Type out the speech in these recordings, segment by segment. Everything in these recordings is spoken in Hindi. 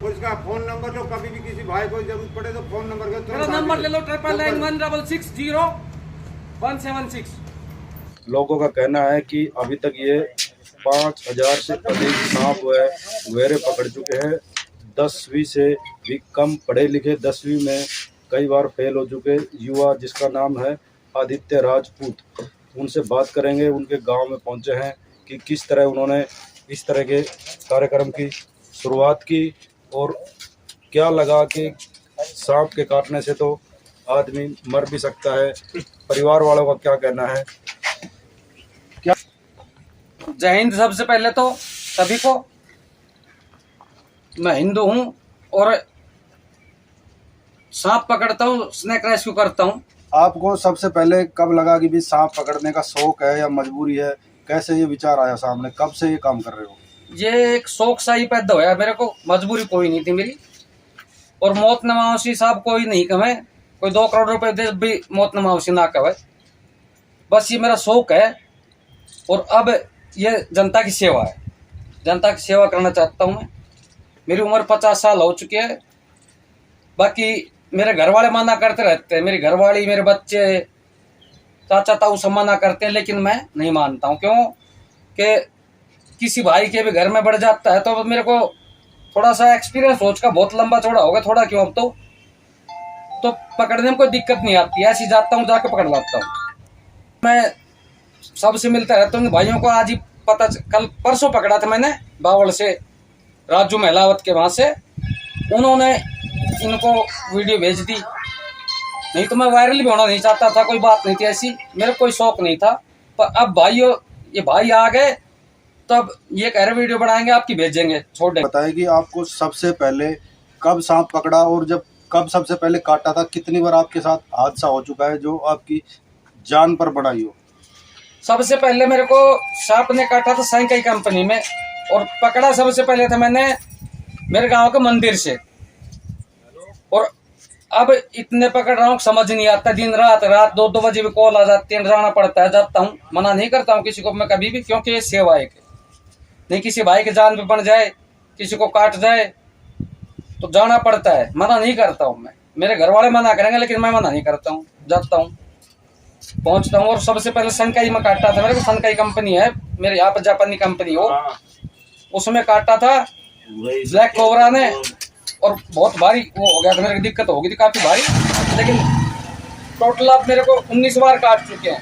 उसका फोन नंबर लो, कभी भी किसी भाई को जरूरत पड़े तो फोन नंबर का मेरा नंबर ले लो 99160176 लोगों का कहना है कि अभी तक ये 5000 से अधिक सांप व गुहेरे पकड़ चुके हैं। 10वीं से भी कम पढ़े लिखे 10वीं में कई बार फेल हो चुके युवा जिसका नाम है आदित्य राजपूत, उनसे बात करेंगे। उनके गांव में पहुंचे हैं कि किस तरह उन्होंने इस तरह के कार्यक्रम की शुरुआत की और क्या लगा कि सांप के काटने से तो आदमी मर भी सकता है। परिवार वालों का क्या कहना है? जय हिंद। सबसे पहले तो सभी को, मैं हिंदू हूँ और सांप पकड़ता हूँ, स्नेक रेस्क्यू करता हूँ। आपको सबसे पहले कब लगा कि भी सांप पकड़ने का शौक है या मजबूरी है? कैसे ये विचार आया सामने? कब से ये काम कर रहे हो? ये एक शौक सा ही पैदा होया मेरे को, मजबूरी कोई नहीं थी मेरी। और मौत नमावसी साहब कोई नहीं कहे, कोई 2 करोड़ रुपए दे भी मौत नमावसी ना कहे। बस ये मेरा शौक है और अब ये जनता की सेवा है, जनता की सेवा करना चाहता हूँ मैं। मेरी उम्र 50 साल हो चुकी है। बाकी मेरे घर वाले मना करते रहते हैं, मेरी घरवाली, मेरे बच्चे, चाचा ताऊ सब मना करते हैं, लेकिन मैं नहीं मानता हूँ। क्यों कि किसी भाई के भी घर में बढ़ जाता है तो मेरे को थोड़ा सा एक्सपीरियंस हो चुका, बहुत लंबा चौड़ा होगा थोड़ा, क्यों अब तो पकड़ने में कोई दिक्कत नहीं आती। ऐसी जाता हूँ, जाके पकड़ लाता हूँ। मैं सबसे मिलता रहता हूँ भाइयों को। आज ही पता, कल परसों पकड़ा था मैंने बावल से, राजू महिलावत के वहाँ से। उन्होंने इनको वीडियो भेज दी, नहीं तो मैं वायरल भी होना नहीं चाहता था, कोई बात नहीं थी ऐसी, मेरा कोई शौक नहीं था। पर अब भाइयों, ये भाई आ गए तब ये कह रहे वीडियो बनाएंगे, आपकी भेजेंगे, छोड़ देंगे। बताइए कि आपको सबसे पहले कब सांप पकड़ा और जब कब सबसे पहले काटा था? कितनी बार आपके साथ हादसा हो चुका है जो आपकी जान पर बढ़ाई हो? सबसे पहले मेरे को सांप ने काटा था सांकाई कंपनी में, और पकड़ा सबसे पहले था मैंने मेरे गांव के मंदिर से। और अब इतने पकड़ रहा हूँ, समझ नहीं आता। दिन रात 2-2 बजे भी कॉल आ जाती है, जाना पड़ता है, जाता हूँ। मना नहीं करता हूँ किसी को मैं कभी भी, क्योंकि ये सेवा है। नहीं किसी भाई के जान पे पड़ जाए, किसी को काट जाए तो जाना पड़ता है, मना नहीं करता हूँ मैं। मेरे घर वाले मना करेंगे लेकिन मैं मना नहीं करता हूँ, जाता हूँ, पहुंचता हूँ। और सबसे पहले संकाई में काटा था मेरे को। संकाई कंपनी है मेरे यहाँ पर, जापानी कंपनी हो, उसमें काटा था ब्लैक कोबरा ने। और बहुत भारी वो हो गया था, मेरे को दिक्कत हो गई थी काफी भारी। लेकिन टोटल आप मेरे को 19 बार काट चुके हैं।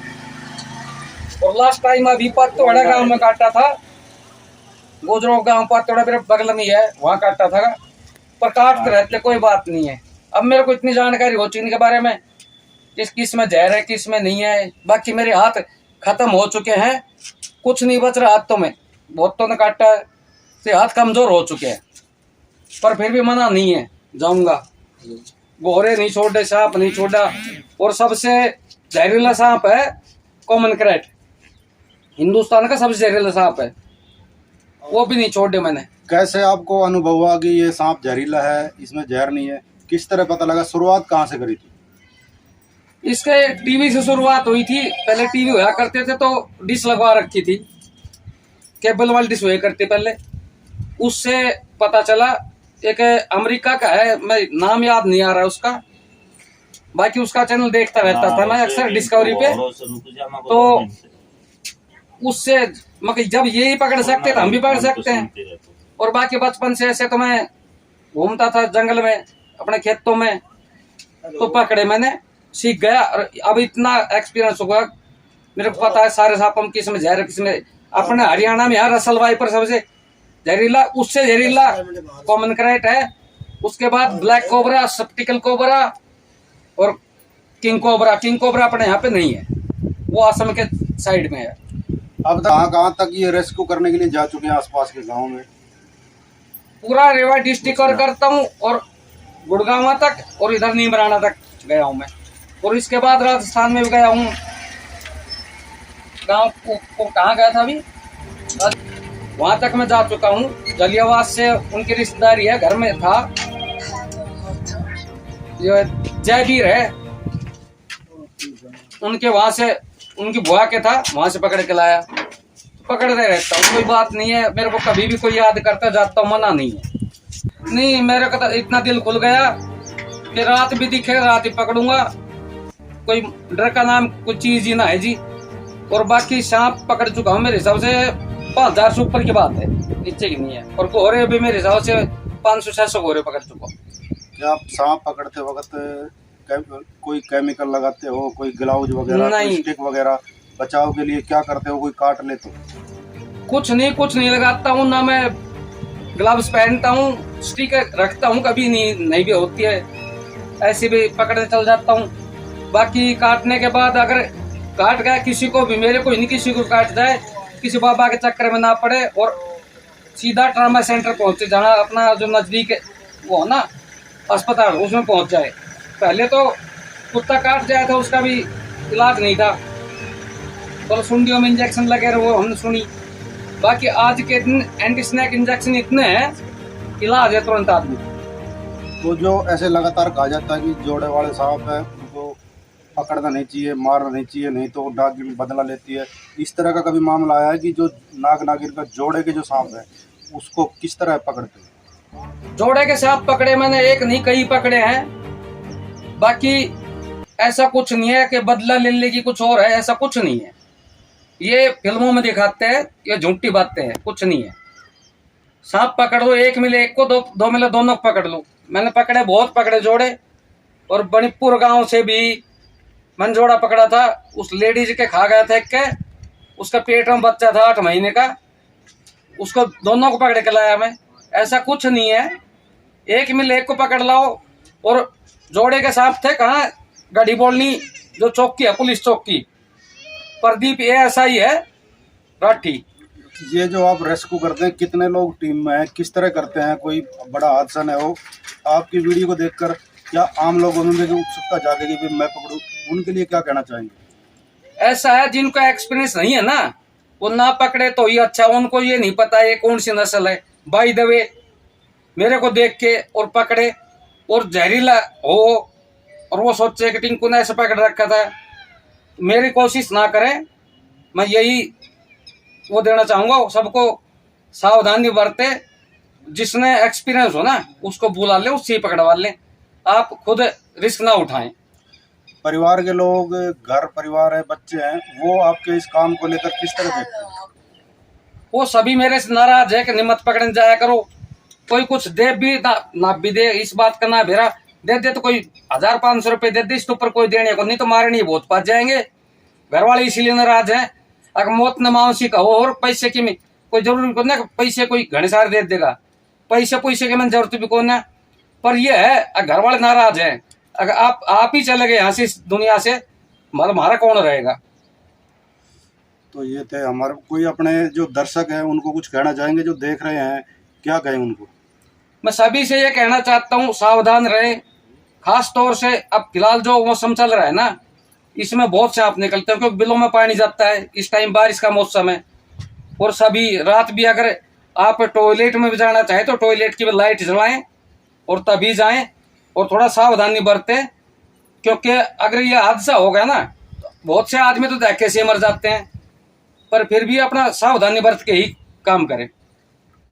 और लास्ट टाइम अभी पातोड़ा गांव में काटा था, गोजरो गांव पातोड़ा मेरे बगल में है, वहां काटा था। पर काटते रहते, कोई बात नहीं है। अब मेरे को इतनी जानकारी हो चुकी इनके बारे में, किस में जहर है, किस में नहीं है। बाकी मेरे हाथ खत्म हो चुके हैं, कुछ नहीं बच रहा हाथों में। बहुत तो ने काटा है, से हाथ कमजोर हो चुके हैं, पर फिर भी मना नहीं है, जाऊंगा। गोहरे नहीं छोड़े, सांप नहीं छोड़ा। और सबसे जहरीला सांप है कॉमन क्रैट, हिंदुस्तान का सबसे जहरीला सांप है, वो भी नहीं छोड़े मैंने। कैसे आपको अनुभव हुआ कि ये सांप जहरीला है, इसमें जहर नहीं है? किस तरह पता लगा? शुरुआत कहाँ से करी थी? इसके टीवी से शुरुआत हुई थी। पहले टीवी हुआ करते थे तो डिश लगवा रखी थी, केबल वाली डिश हुआ करती पहले। उससे पता चला, एक अमेरिका का है, मैं नाम याद नहीं आ रहा उसका, बाकी उसका चैनल देखता रहता था मैं अक्सर डिस्कवरी पे। तो उससे मगर जब ये ही पकड़ सकते तो हम भी पकड़ सकते हैं। और बाकी बचपन से ऐसे तो मैं घूमता था जंगल में, अपने खेतों में, तो पकड़े मैंने, सीख गया। और अब इतना एक्सपीरियंस होगा, मेरे को पता है सारे सांपों किस में जहर, किस में। अपने हरियाणा में यार रसल वाइपर सबसे जहरीला, उससे जहरीला कॉमन क्रैट है। उसके बाद ब्लैक कोबरा, स्पेक्टिकल कोबरा और किंग कोबरा। किंग कोबरा अपने यहाँ पे नहीं है, वो असम के साइड में है। अब कहाँ तक ये रेस्क्यू करने के लिए जा चुके हैं आसपास के गाँव में? पूरा रेवा डिस्ट्रिक्ट कवर करता हूँ और गुड़गांव तक, और इधर नीमराना तक गया हूँ मैं। और इसके बाद राजस्थान में भी गया हूँ। गाँव को कहाँ गया था अभी, वहां तक मैं जा चुका हूँ। जलियावास से उनकी रिश्तेदारी है, घर में था, जो जयवीर है उनके, वहां से उनकी बुआ के था, वहां से पकड़ के लाया। पकड़ते रहता हूँ, कोई बात नहीं है। मेरे को कभी भी कोई याद करता जाता हूँ, मना नहीं है। नहीं, मेरे को तो इतना दिल खुल गया कि रात भी दिखे रात ही पकड़ूंगा। कोई डर का नाम कुछ चीज ही ना है जी। और बाकी सांप पकड़ चुका हूँ मेरे हिसाब से 5000 से ऊपर की बात है, नीचे की नहीं है। और घोड़े भी मेरे हिसाब से 500-600 घोड़े पकड़ चुका हूँ। क्या आप सांप पकड़ते वक्त कोई केमिकल लगाते हो, कोई ग्लव्स वगैरह, कोई स्टिक वगैरह बचाव के लिए क्या करते हो? कोई काट ले तो? कुछ नहीं लगाता हूँ ना, मैं ग्लव्स पहनता हूँ, स्टिक रखता हूँ, कभी नहीं भी होती है, ऐसे भी पकड़ने चल जाता हूँ। बाकी काटने के बाद अगर काट गया किसी को भी, मेरे को ही नहीं किसी को काट जाए, किसी बाबा के चक्कर में ना पड़े और सीधा ट्रामा सेंटर पहुंचे, जहाँ अपना जो नजदीक वो हो ना अस्पताल, उसमें पहुंच जाए। पहले तो कुत्ता काट जाया था, उसका भी इलाज नहीं था, तो सुंडियों में इंजेक्शन लगे रहे, वो हमने सुनी। बाकी आज के दिन एंटी स्नैक इंजेक्शन इतने हैं, इलाज है तुरंत आदमी। तो जो ऐसे लगातार कहा जाता है कि जोड़े वाले सांप है उनको पकड़ना नहीं चाहिए, मारना नहीं चाहिए, नहीं तो नागिन बदला लेती है, इस तरह का कभी मामला आया है कि जो नाग नागिन का जोड़े के जो सांप है उसको किस तरह पकड़ते हैं? जोड़े के सांप पकड़े मैंने, एक नहीं कई पकड़े हैं। बाकी ऐसा कुछ नहीं है कि बदला ले लेगी कुछ और है, ऐसा कुछ नहीं है। ये फिल्मों में दिखाते हैं, ये झूठी बातें हैं, कुछ नहीं है। सांप पकड़ लो, एक मिले एक को, दो मिले दोनों को पकड़ लो। मैंने पकड़े, बहुत पकड़े जोड़े। और बणिकपुर गांव से भी मैंने जोड़ा पकड़ा था, उस लेडीज के खा गया था एक के, उसका पेट में बच्चा था 8 महीने का, उसको दोनों को पकड़ के लाया मैं। ऐसा कुछ नहीं है, एक मिले एक को पकड़ लाओ। और जोड़े के सांप थे कहाँ, गढ़ी बोलनी जो चौकी है, पुलिस चौकी, प्रदीप ये ऐसा ही है, राठी। ये जो आप रेस्क्यू करते हैं, कितने लोग टीम में हैं, किस तरह करते हैं? कोई बड़ा हादसा न हो। आपकी वीडियो को देखकर क्या आम लोगों में भी उत्सुकता जागे कि मैं पकड़ूं, उनके लिए क्या कहना चाहेंगे? ऐसा है, जिनको एक्सपीरियंस नहीं है ना, वो ना पकड़े तो ही अच्छा। उनको ये नहीं पता ये कौन सी नस्ल है, बाय द वे मेरे को देख के और पकड़े और जहरीला हो और वो सोचे कि टिंकू ने ऐसे पकड़ रखा था, मेरी कोशिश ना करें। मैं यही वो देना चाहूंगा सबको, सावधानी बरते। जिसने एक्सपीरियंस हो ना उसको बुला ले, उससे ही पकड़वा ले, आप खुद रिस्क ना उठाएं। परिवार के लोग, घर परिवार है, बच्चे हैं, वो आपके इस काम को लेकर किस तरह देखते हैं? वो सभी मेरे से नाराज है कि निमत पकड़ने जाया करो। कोई कुछ दे भी ना भी दे, इस बात का ना भेरा दे तो कोई 1000-500 रुपए दे दे, इसके ऊपर कोई देने को नहीं तो मारनी बहुत पास जाएंगे। घर वाले इसीलिए नाराज हैं। अगर मौत न मानसी का हो और पैसे की में कोई जरूरी को ना, पैसे कोई घने सारे दे देगा, पैसे की मैंने जरूरत भी कौन है। पर यह है घर वाले नाराज हैं। अगर आप ही चले गए यहाँ से, इस दुनिया से, मतलब हमारा कौन रहेगा। तो ये थे हमारे, कोई अपने जो दर्शक हैं उनको कुछ कहना चाहेंगे जो देख रहे हैं, क्या कहें उनको? मैं सभी से ये कहना चाहता हूँ, सावधान रहे। खास तौर से अब फिलहाल जो मौसम चल रहा है ना, इसमें बहुत सांप निकलते हैं, क्योंकि बिलों में पानी जाता है, इस टाइम बारिश का मौसम है। और सभी रात भी अगर आप टॉयलेट में भी जाना चाहें तो टॉयलेट की भी लाइट जलाएं और तभी जाएं, और थोड़ा सावधानी बरतें। क्योंकि अगर ये हादसा हो गया ना, बहुत से आदमी तो धक्के से मर जाते हैं, पर फिर भी अपना सावधानी बरत के ही काम करें।